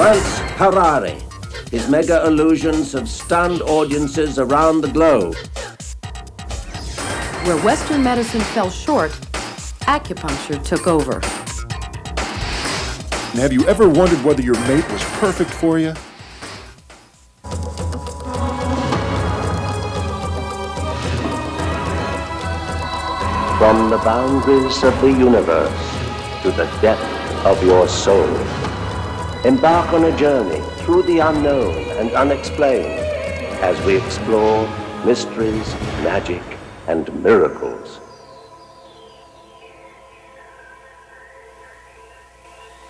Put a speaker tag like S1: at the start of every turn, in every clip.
S1: France Harari. His mega illusions have stunned audiences around the globe.
S2: Where Western medicine fell short, acupuncture took over.
S3: And have you ever wondered whether your mate was perfect for you?
S1: From the boundaries of the universe to the depth of your soul, embark on a journey through the unknown and unexplained as we explore mysteries, magic, and miracles.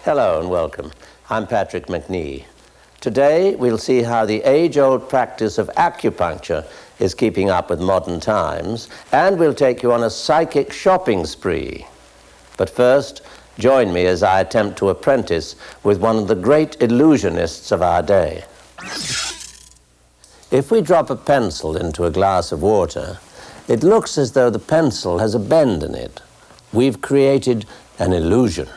S1: Hello and welcome. I'm Patrick McNee. Today we'll see how the age-old practice of acupuncture is keeping up with modern times, and we'll take you on a psychic shopping spree. But first, join me as I attempt to apprentice with one of the great illusionists of our day. If we drop a pencil into a glass of water, it looks as though the pencil has a bend in it. We've created an illusion.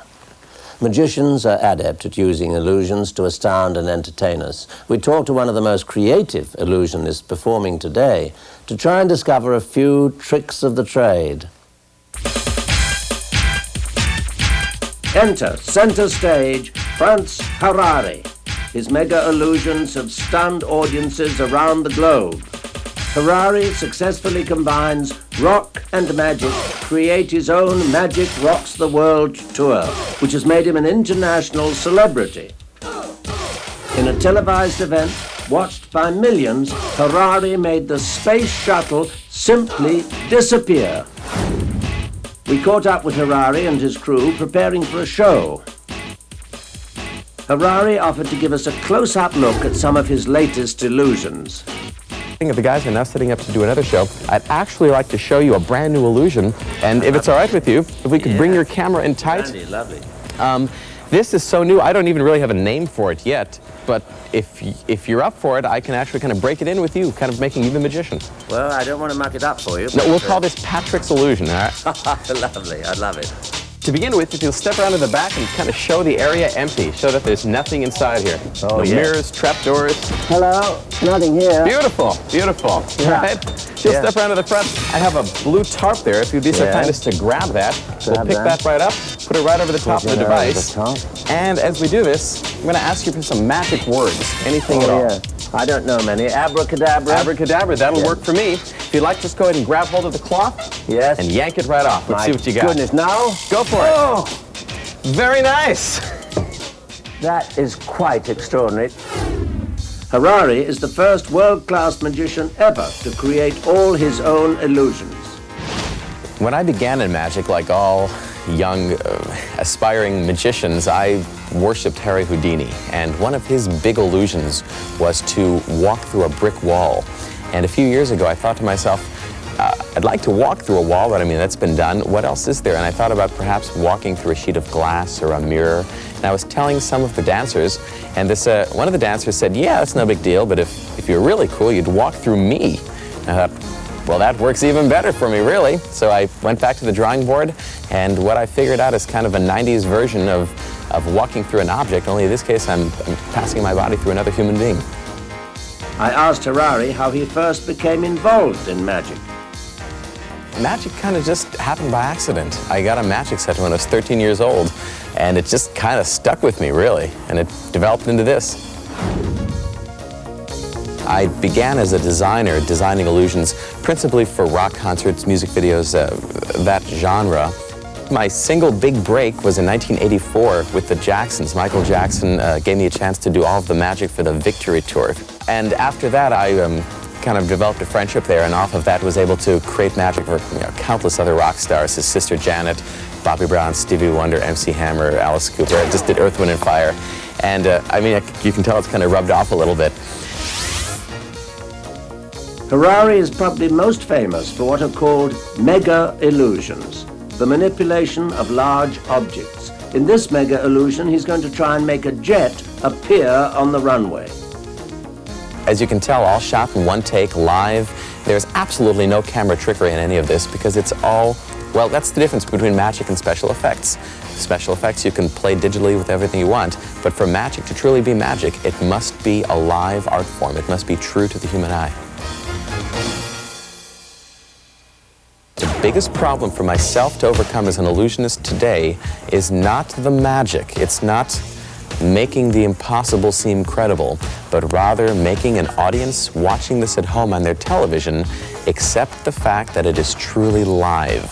S1: Magicians are adept at using illusions to astound and entertain us. We talk to one of the most creative illusionists performing today to try and discover a few tricks of the trade. Enter, center stage, France Harari. His mega illusions have stunned audiences around the globe. Harari successfully combines rock and magic to create his own Magic Rocks the World tour, which has made him an international celebrity. In a televised event watched by millions, Harari made the space shuttle simply disappear. We caught up with Harari and his crew preparing for a show. Harari offered to give us a close-up look at some of his latest illusions.
S4: The guys are now setting up to do another show. I'd actually like to show you a brand new illusion, and if it's all right with you, if we could bring your camera in tight.
S1: Andy, lovely.
S4: This is so new, I don't even really have a name for it yet, but if you're up for it, I can actually kind of break it in with you, kind of making you the magician.
S1: Well, I don't want to muck it up for you.
S4: No, we'll call this Patrick's illusion, all right?
S1: Lovely, I love it.
S4: To begin with, if you'll step around to the back and kind of show the area empty, show that there's nothing inside here.
S1: Oh,
S4: no
S1: yeah.
S4: mirrors, trapdoors.
S1: Hello, nothing here.
S4: Beautiful, beautiful.
S1: Yeah.
S4: Right? Just step around to the front. I have a blue tarp there. If you'd be so kind as to grab that, we'll pick that right up, put it right over the top of the device. And as we do this, I'm going to ask you for some magic words. Anything at all.
S1: Yeah. I don't know many. Abracadabra.
S4: Abracadabra, that'll work for me. If you'd like, just go ahead and grab hold of the cloth.
S1: Yes.
S4: And yank it right off. Let's see what you got.
S1: Goodness, now?
S4: Go for it. Very nice.
S1: That is quite extraordinary. Harari is the first world-class magician ever to create all his own illusions.
S4: When I began in magic, like all young, aspiring magicians, I worshipped Harry Houdini. And one of his big illusions was to walk through a brick wall. And a few years ago, I thought to myself, I'd like to walk through a wall, but I mean, that's been done. What else is there? And I thought about perhaps walking through a sheet of glass or a mirror. And I was telling some of the dancers, and this one of the dancers said, yeah, that's no big deal, but if you're really cool, you'd walk through me. And I thought, well, that works even better for me, really. So I went back to the drawing board, and what I figured out is kind of a 90s version of walking through an object, only in this case, I'm passing my body through another human being.
S1: I asked Harari how he first became involved in magic.
S4: Magic kind of just happened by accident. I got a magic set when I was 13 years old, and it just kind of stuck with me, really, and it developed into this. I began as a designer, designing illusions, principally for rock concerts, music videos, that genre. My single big break was in 1984 with the Jacksons. Michael Jackson gave me a chance to do all of the magic for the Victory Tour. And after that, I kind of developed a friendship there, and off of that was able to create magic for countless other rock stars, his sister Janet, Bobby Brown, Stevie Wonder, MC Hammer, Alice Cooper. I just did Earth, Wind, and Fire. And I mean, you can tell it's kind of rubbed off a little bit.
S1: Harari is probably most famous for what are called mega illusions, the manipulation of large objects. In this mega illusion, he's going to try and make a jet appear on the runway.
S4: As you can tell, all shot in one take, live. There's absolutely no camera trickery in any of this because it's all, well, that's the difference between magic and special effects. Special effects you can play digitally with everything you want, but for magic to truly be magic, it must be a live art form. It must be true to the human eye. The biggest problem for myself to overcome as an illusionist today is not the magic. It's not making the impossible seem credible, but rather making an audience watching this at home on their television accept the fact that it is truly live.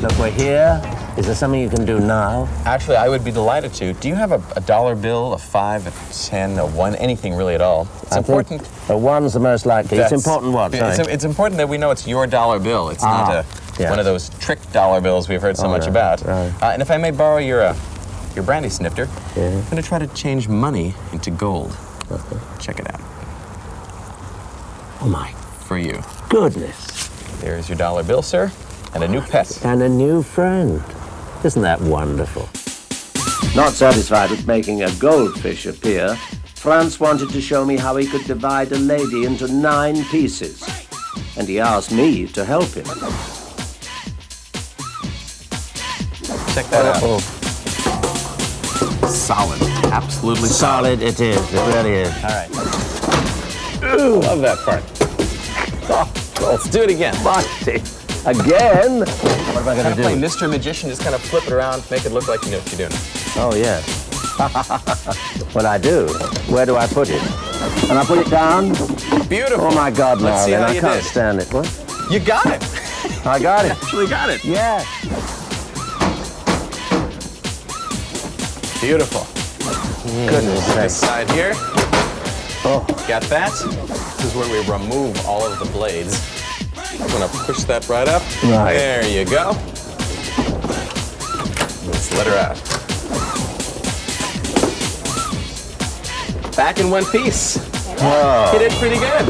S1: Look, we're here. Is there something you can do now?
S4: Actually, I would be delighted to. Do you have a dollar bill, a 5, a 10, a 1, anything really at all? It's important.
S1: A 1's the most likely. It's important what?
S4: It's important that we know it's your dollar bill. It's not one of those trick dollar bills we've heard so much about.
S1: Right.
S4: And if I may borrow your brandy snifter,
S1: Yeah.
S4: I'm going to try to change money into gold.
S1: Okay.
S4: Check it out.
S1: Oh, my
S4: For you.
S1: goodness.
S4: There's your dollar bill, sir, and a new pet.
S1: And a new friend. Isn't that wonderful? Not satisfied with making a goldfish appear, Franz wanted to show me how he could divide a lady into 9 pieces. And he asked me to help him.
S4: Check that out. Solid. Absolutely solid.
S1: Solid it is. It really is.
S4: All right. Ooh, love that part. Let's do it again.
S1: Mighty. Again? What am I going to do?
S4: Play Mr. Magician, just kind of flip it around, make it look like you know what you're doing.
S1: Oh, yes. What I do, where do I put it? And I put it down?
S4: Beautiful.
S1: Oh, my God,
S4: Let's see
S1: Marvin,
S4: how
S1: I
S4: you
S1: can't
S4: did.
S1: stand it. What?
S4: You got it.
S1: I got it.
S4: Actually got it.
S1: Yeah.
S4: Beautiful.
S1: Goodness
S4: This
S1: sake.
S4: side here.
S1: Oh.
S4: Got that? This is where we remove all of the blades. I'm gonna push that right up.
S1: Right.
S4: There you go. Let's let her out. Back in one piece.
S1: Whoa.
S4: You did pretty good.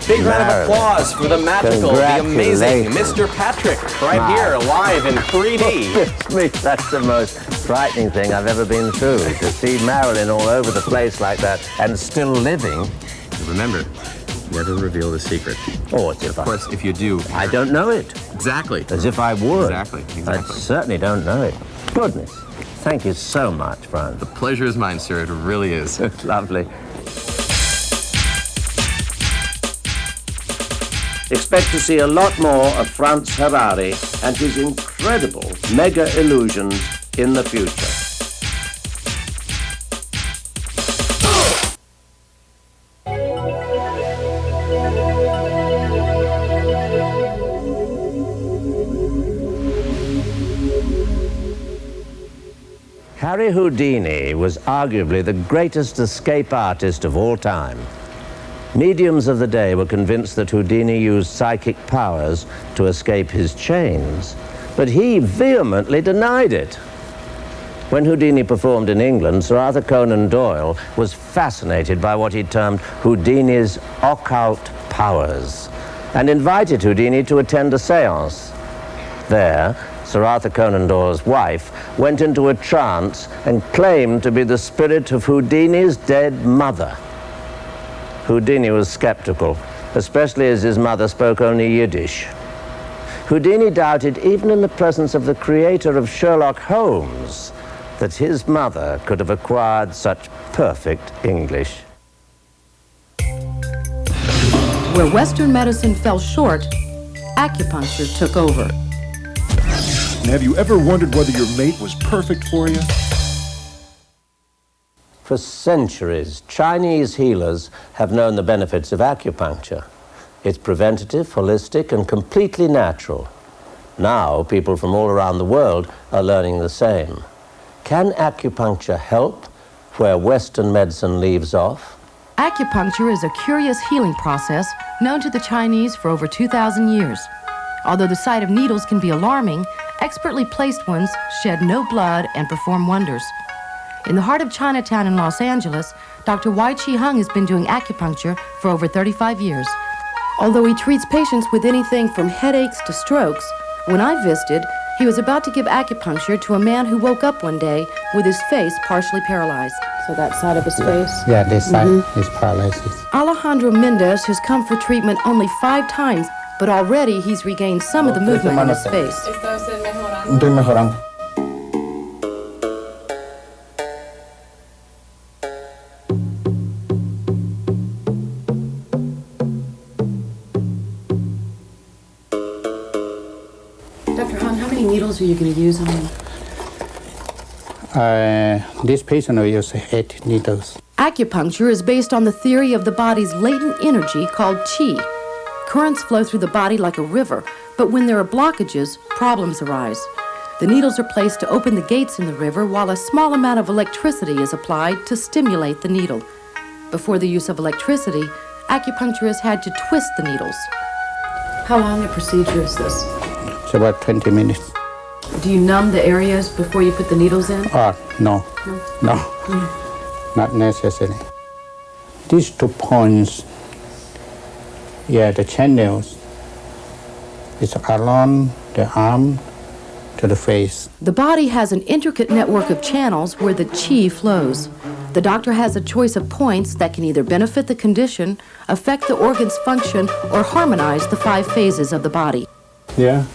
S4: Big round of
S1: Marilyn.
S4: applause for the magical, the amazing
S1: Congratulations.
S4: Mr. Patrick, right here, live in 3D.
S1: Me, that's the most frightening thing I've ever been through, to see Marilyn all over the place like that and still living.
S4: Remember, never reveal the secret.
S1: Oh, as if
S4: Of course, if you do,
S1: I don't know it.
S4: exactly.
S1: As if I would.
S4: Exactly,
S1: I
S4: exactly.
S1: certainly don't know it. Goodness. Thank you so much, Franz.
S4: The pleasure is mine, sir. It really is.
S1: It's lovely. Expect to see a lot more of Franz Harari and his incredible mega illusions in the future. Harry Houdini was arguably the greatest escape artist of all time. Mediums of the day were convinced that Houdini used psychic powers to escape his chains, but he vehemently denied it. When Houdini performed in England, Sir Arthur Conan Doyle was fascinated by what he termed Houdini's occult powers and invited Houdini to attend a séance. There, Sir Arthur Conan Doyle's wife went into a trance and claimed to be the spirit of Houdini's dead mother. Houdini was skeptical, especially as his mother spoke only Yiddish. Houdini doubted, even in the presence of the creator of Sherlock Holmes, that his mother could have acquired such perfect English.
S2: Where Western medicine fell short, acupuncture took over.
S3: And have you ever wondered whether your mate was perfect for you?
S1: For centuries, Chinese healers have known the benefits of acupuncture. It's preventative, holistic, and completely natural. Now, people from all around the world are learning the same. Can acupuncture help where Western medicine leaves off?
S2: Acupuncture is a curious healing process known to the Chinese for over 2,000 years. Although the sight of needles can be alarming, expertly placed ones shed no blood and perform wonders. In the heart of Chinatown in Los Angeles, Dr. Wai Chi Hung has been doing acupuncture for over 35 years. Although he treats patients with anything from headaches to strokes, when I visited, he was about to give acupuncture to a man who woke up one day with his face partially paralyzed. So that side of his face?
S5: Yeah, this side is paralysis.
S2: Alejandro Mendez has come for treatment only 5 times, but already he's regained some of the movement in his face.
S5: Estoy mejorando.
S2: Dr. Han, how many needles are you going to use on him?
S5: This patient will use 8 needles.
S2: Acupuncture is based on the theory of the body's latent energy called qi. Currents flow through the body like a river, but when there are blockages, problems arise. The needles are placed to open the gates in the river while a small amount of electricity is applied to stimulate the needle. Before the use of electricity, acupuncturists had to twist the needles. How long a procedure is this?
S5: It's about 20 minutes.
S2: Do you numb the areas before you put the needles in?
S5: No. Not necessary. These 2 points, the channels, it's along the arm to the face.
S2: The body has an intricate network of channels where the qi flows. The doctor has a choice of points that can either benefit the condition, affect the organ's function, or harmonize the 5 phases of the body.
S5: Yeah.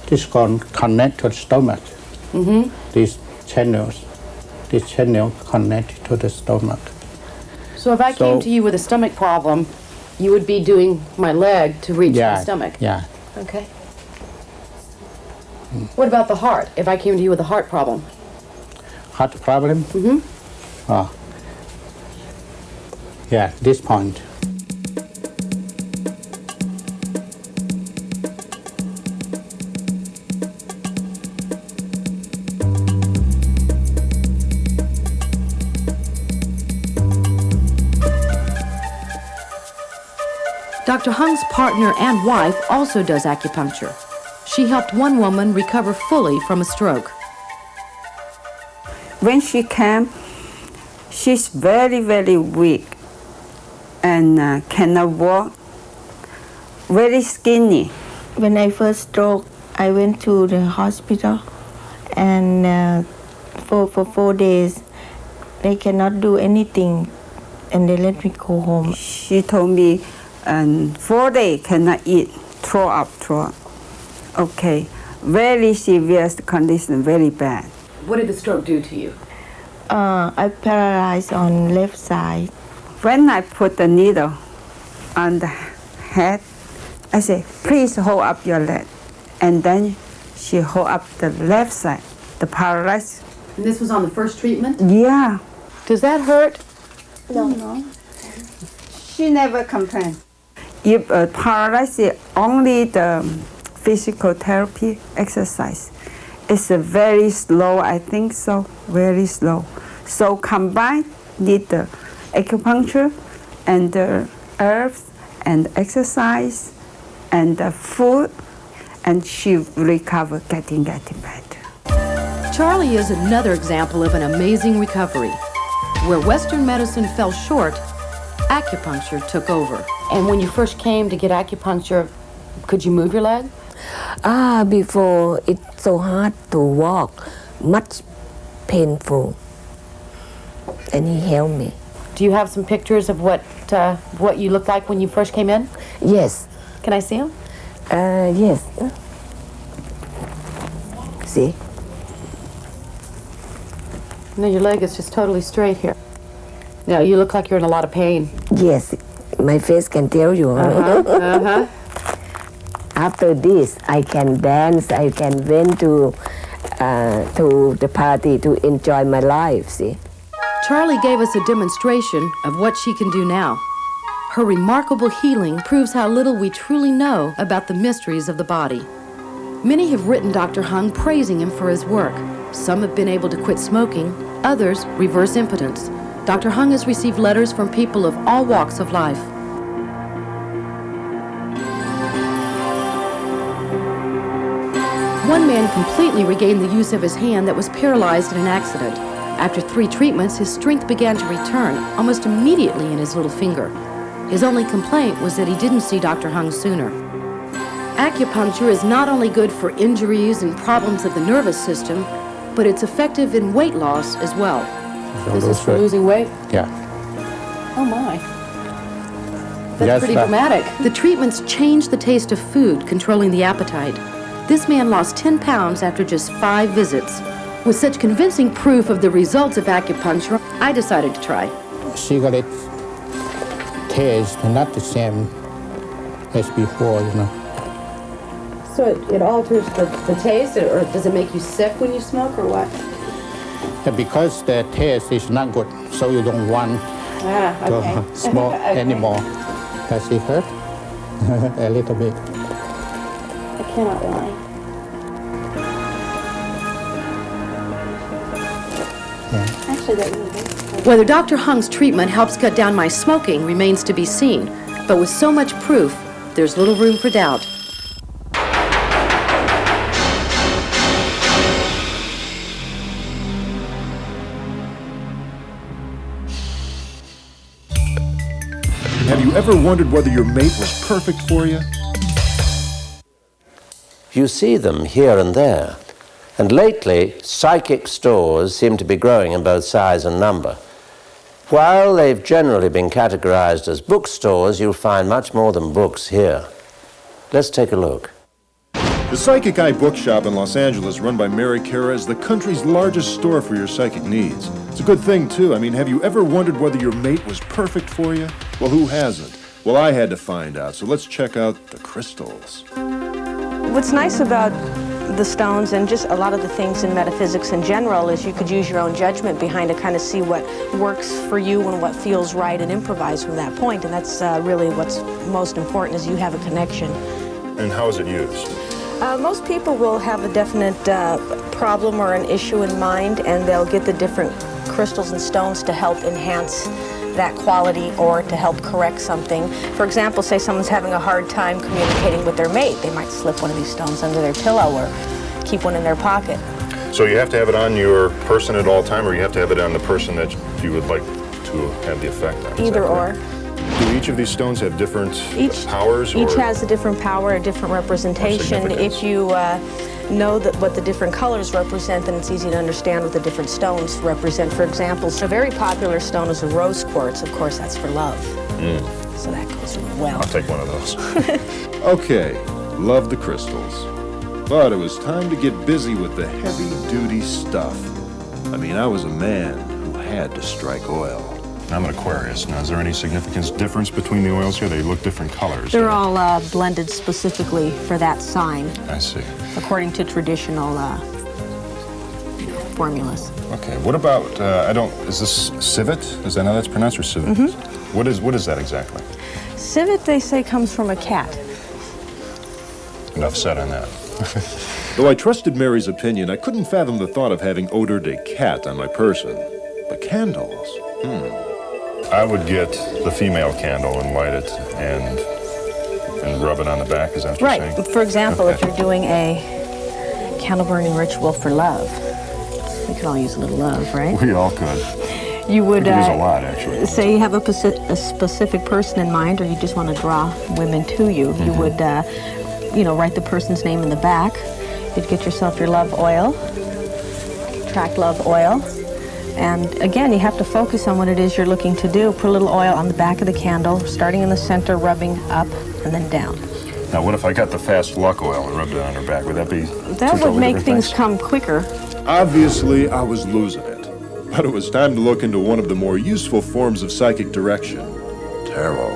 S5: This connect to the stomach. These channels connect to the stomach.
S2: So if I came to you with a stomach problem, you would be doing my leg to reach my stomach?
S5: Yeah.
S2: Okay. What about the heart, if I came to you with a heart problem?
S5: Heart problem? This point.
S2: Dr. Hung's partner and wife also does acupuncture. She helped one woman recover fully from a stroke.
S6: When she came, she's very, very weak and cannot walk, very skinny.
S7: When I first stroke, I went to the hospital and for 4 days, they cannot do anything and they let me go home.
S6: She told me, 4 days cannot eat, throw up. Okay, very severe condition, very bad.
S2: What did the stroke do to you?
S7: I paralyzed on left side.
S6: When I put the needle on the head, I say, please hold up your leg. And then she hold up the left side, the paralysis.
S2: And this was on the first treatment?
S6: Yeah.
S2: Does that hurt?
S6: No. She never complained. If paralysis, only the physical therapy exercise. It's very slow, I think so, very slow. So combined, need the acupuncture and the herbs and exercise and the food, and she recover, getting better.
S2: Charlie is another example of an amazing recovery. Where Western medicine fell short, acupuncture took over. And when you first came to get acupuncture, could you move your leg?
S8: Before it's so hard to walk, much painful. And he helped me.
S2: Do you have some pictures of what you looked like when you first came in?
S8: Yes.
S2: Can I see them?
S8: Yes. See?
S2: No, your leg is just totally straight here. No, you look like you're in a lot of pain.
S8: Yes, my face can tell you. After this, I can dance, I can went to the party to enjoy my life, see?
S2: Charlie gave us a demonstration of what she can do now. Her remarkable healing proves how little we truly know about the mysteries of the body. Many have written Dr. Hung praising him for his work. Some have been able to quit smoking, others reverse impotence. Dr. Hung has received letters from people of all walks of life. One man completely regained the use of his hand that was paralyzed in an accident. After 3 treatments, his strength began to return almost immediately in his little finger. His only complaint was that he didn't see Dr. Hung sooner. Acupuncture is not only good for injuries and problems of the nervous system, but it's effective in weight loss as well.
S5: So
S2: This is
S5: lose
S2: for
S5: weight.
S2: losing weight?
S5: Yeah.
S2: Oh my. That's
S5: Yes,
S2: pretty
S5: sir.
S2: dramatic. The treatments changed the taste of food, controlling the appetite. This man lost 10 pounds after just 5 visits. With such convincing proof of the results of acupuncture, I decided to try.
S5: Cigarette taste not the same as before, you know.
S2: So it alters the taste, or does it make you sick when you smoke, or what?
S5: And because the taste is not good, so you don't want to smoke anymore. Does it hurt? A little bit.
S2: I cannot lie. Actually, that really is. Whether Dr. Hung's treatment helps cut down my smoking remains to be seen, but with so much proof, there's little room for doubt.
S3: Have you ever wondered whether your mate was perfect for you?
S1: You see them here and there, and lately psychic stores seem to be growing in both size and number. While they've generally been categorized as bookstores, you'll find much more than books here. Let's take a look.
S3: The Psychic Eye Bookshop in Los Angeles, run by Mary Cara, is the country's largest store for your psychic needs. It's a good thing, too. I mean, have you ever wondered whether your mate was perfect for you? Well, who hasn't? Well, I had to find out, so let's check out the crystals.
S9: What's nice about the stones and just a lot of the things in metaphysics in general is you could use your own judgment behind to kind of see what works for you and what feels right and improvise from that point. And that's really what's most important, is you have a connection.
S3: And how is it used?
S9: Most people will have a definite problem or an issue in mind, and they'll get the different crystals and stones to help enhance that quality or to help correct something. For example, say someone's having a hard time communicating with their mate. They might slip one of these stones under their pillow or keep one in their pocket.
S10: So you have to have it on your person at all time, or you have to have it on the person that you would like to have the effect on?
S9: Either or.
S10: Do each of these stones have different powers?
S9: Each has a different power, a different representation. If you know that what the different colors represent, then it's easy to understand what the different stones represent. For example, a very popular stone is a rose quartz. Of course, that's for love. So that goes well.
S10: I'll take one of those.
S3: Okay, love the crystals. But it was time to get busy with the heavy-duty stuff. I mean, I was a man who had to strike oil.
S10: I'm an Aquarius. Now, is there any significance difference between the oils here? They look different colors.
S9: They're all blended specifically for that sign.
S10: I see.
S9: According to traditional formulas.
S10: Okay, what about, is this civet? Is that how that's pronounced, or civet? What is that exactly?
S9: Civet, they say, comes from a cat.
S10: Enough said on that.
S3: Though I trusted Mary's opinion, I couldn't fathom the thought of having odor de cat on my person. But candles,
S10: I would get the female candle and light it and rub it on the back. Is that what you're saying?
S9: Right. For example, if you're doing a candle burning ritual for love, we could all use a little love, right?
S10: We all could.
S9: You would
S10: use a lot, actually.
S9: Say you have a specific person in mind, or you just want to draw women to you. You would, write the person's name in the back. You'd get yourself your love oil, track love oil. And again, you have to focus on what it is you're looking to do. Put a little oil on the back of the candle, starting in the center, rubbing up and then down.
S10: Now, what if I got the fast luck oil and rubbed it on her back? Would that be
S9: That would make things come quicker.
S3: obviously I was losing it. But it was time to look into one of the more useful forms of psychic direction, tarot.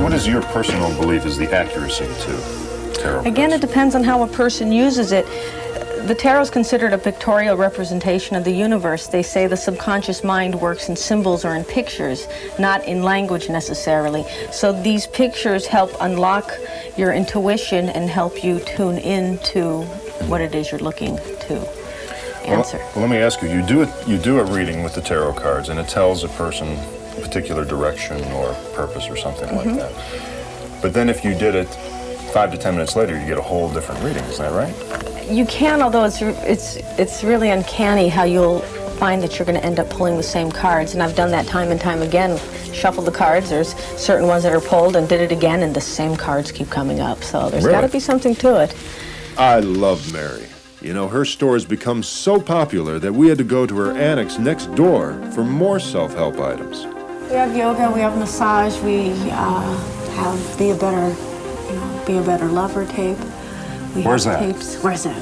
S10: What is your personal belief is the accuracy to tarot?
S9: Again, it depends on how a person uses it. The tarot is considered a pictorial representation of the universe. They say the subconscious mind works in symbols or in pictures, not in language necessarily. So these pictures help unlock your intuition and help you tune into what it is you're looking to answer.
S10: Well, let me ask you, you do a reading with the tarot cards, and it tells a person a particular direction or purpose or something like that. But then if you did it 5 to 10 minutes later, you get a whole different reading. Is that right?
S9: You can, although it's really uncanny how you'll find that you're going to end up pulling the same cards. And I've done that time and time again. Shuffled the cards. There's certain ones that are pulled, and did it again, and the same cards keep coming up. So there's got to be something to it.
S3: I love Mary. You know, her store has become so popular that we had to go to her annex next door for more self-help items.
S9: We have yoga, we have massage, we have Be a Better Lover tape.
S10: Where's that?
S9: Tapes. Where's it?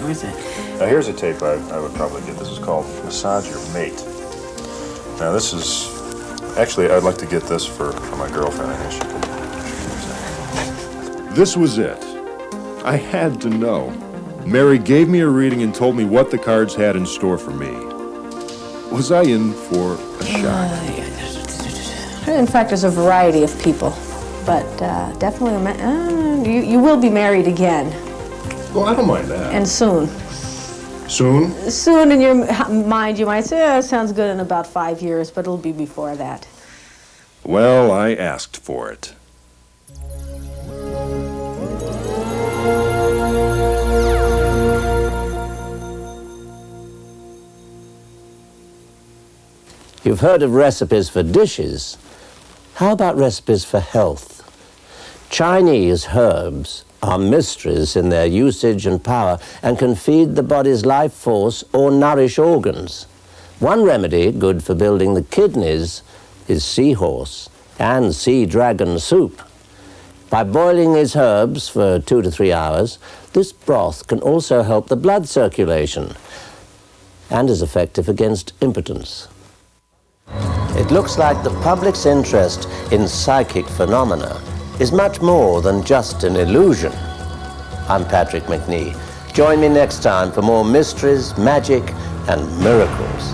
S10: Now here's a tape I would probably get. This is called Massage Your Mate. Now this is, actually I'd like to get this for my girlfriend. I think she could use it.
S3: This was it. I had to know. Mary gave me a reading and told me what the cards had in store for me. Was I in for a shock?
S9: In fact, there's a variety of people, but definitely you will be married again.
S3: Well, I don't mind that.
S9: And soon.
S3: Soon?
S9: Soon in your mind you might say, oh, it sounds good in about 5 years, but it'll be before that.
S3: Well, I asked for it.
S1: You've heard of recipes for dishes. How about recipes for health? Chinese herbs are mysteries in their usage and power and can feed the body's life force or nourish organs. One remedy good for building the kidneys is seahorse and sea dragon soup. By boiling these herbs for 2 to 3 hours, this broth can also help the blood circulation and is effective against impotence. It looks like the public's interest in psychic phenomena is much more than just an illusion. I'm Patrick McNee. Join me next time for more mysteries, magic, and miracles.